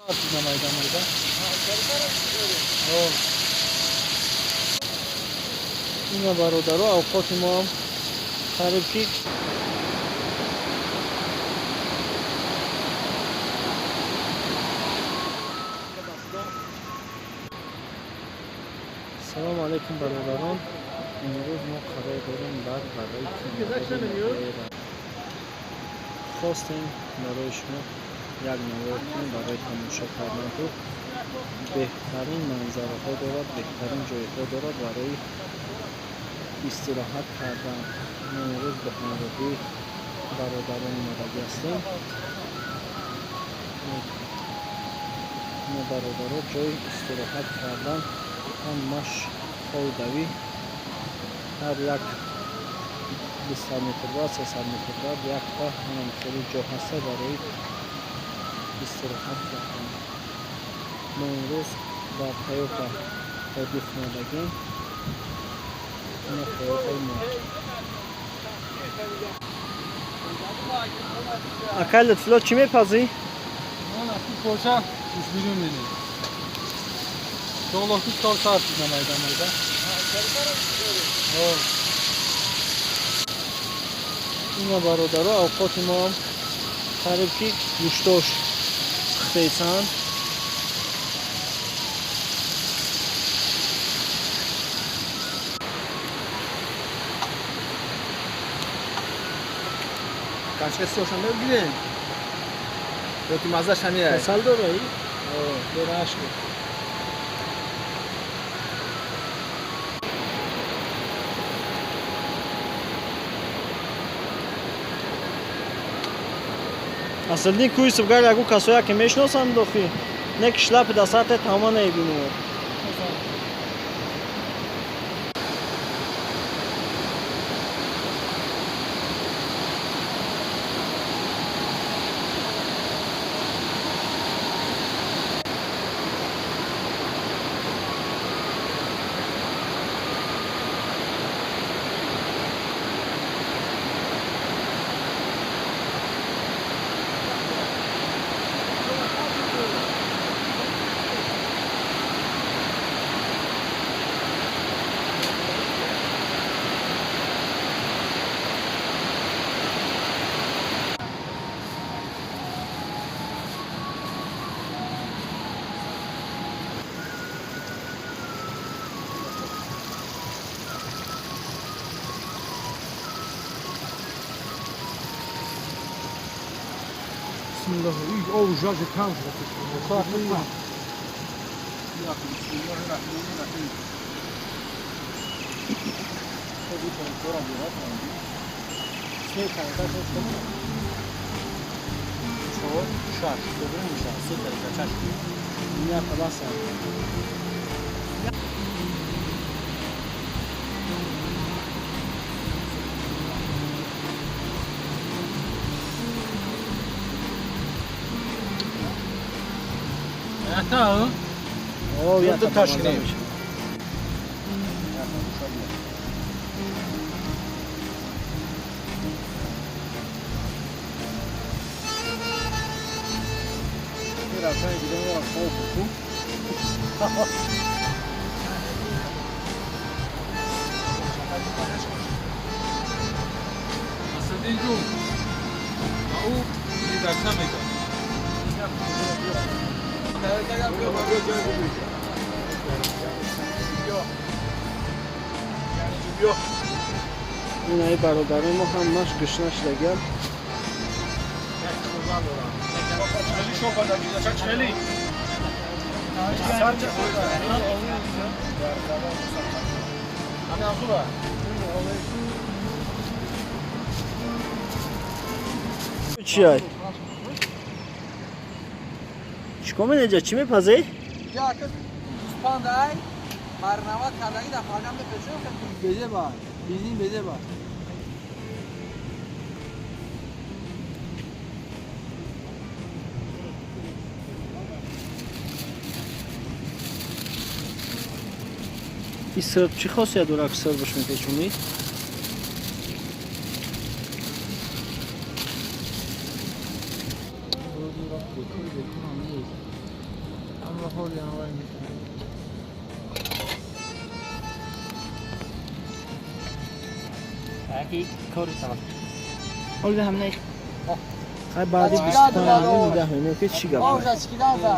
اینا برادرها اوقات ما هم قریب که سلام علیکم برادران. امروز ما قرار داریم برای خواستیم برای شما یک نوار برای تماشا کردن تو بهترین منظره ها دارد، بهترین جای ها دارد برای استراحت کردن. ما امروز به همراهی برادران اومده هستیم. ما برادران جای استراحت کردن هم مش خودوی هر یک 200 متر بعد 300 متر بعد یک تا همینطوری جا هسته برای استراحت کردن. ما امروز در طیف هدف مادگیم. این طیف ما اکل فلو چی میپزی؟ من اکی پوچه 3 میلیون میدیم. شغل اکی کار ساعت میدم ایده. اینا برادرها اوقات ما هم قریب که گوشتاش خیسن. Kaç kez soğuşan da bilin. Yok ki mazda şamiye. Kasal da orayı. Böyle aşkı. Асални кӯи субгар ягу касоя ки мешиносанд дохи не ки шлапи дасате тама небинад. او جاج کام О, я тут taş gireyim. Biraz daha gidelim ya soğuk bu. Nasıl değil bu? Au, bir dakika mı? این ای برادرای ما هم ماش گشنه شدگم. چی های؟ چیکار می‌کنی؟ چی می‌پزی؟ Ya kız panday marnava kadayı da falan da peşiyor ki beze var. Bizim beze var. این سرب چی خاصیت داره که سربش میپیچونی؟ طول یا وای یکی کاری تمام. اول به هم نیست. خیلی بعدی Açık 25 adı var o. میده همینه که چی گفت Małża, 2 lata.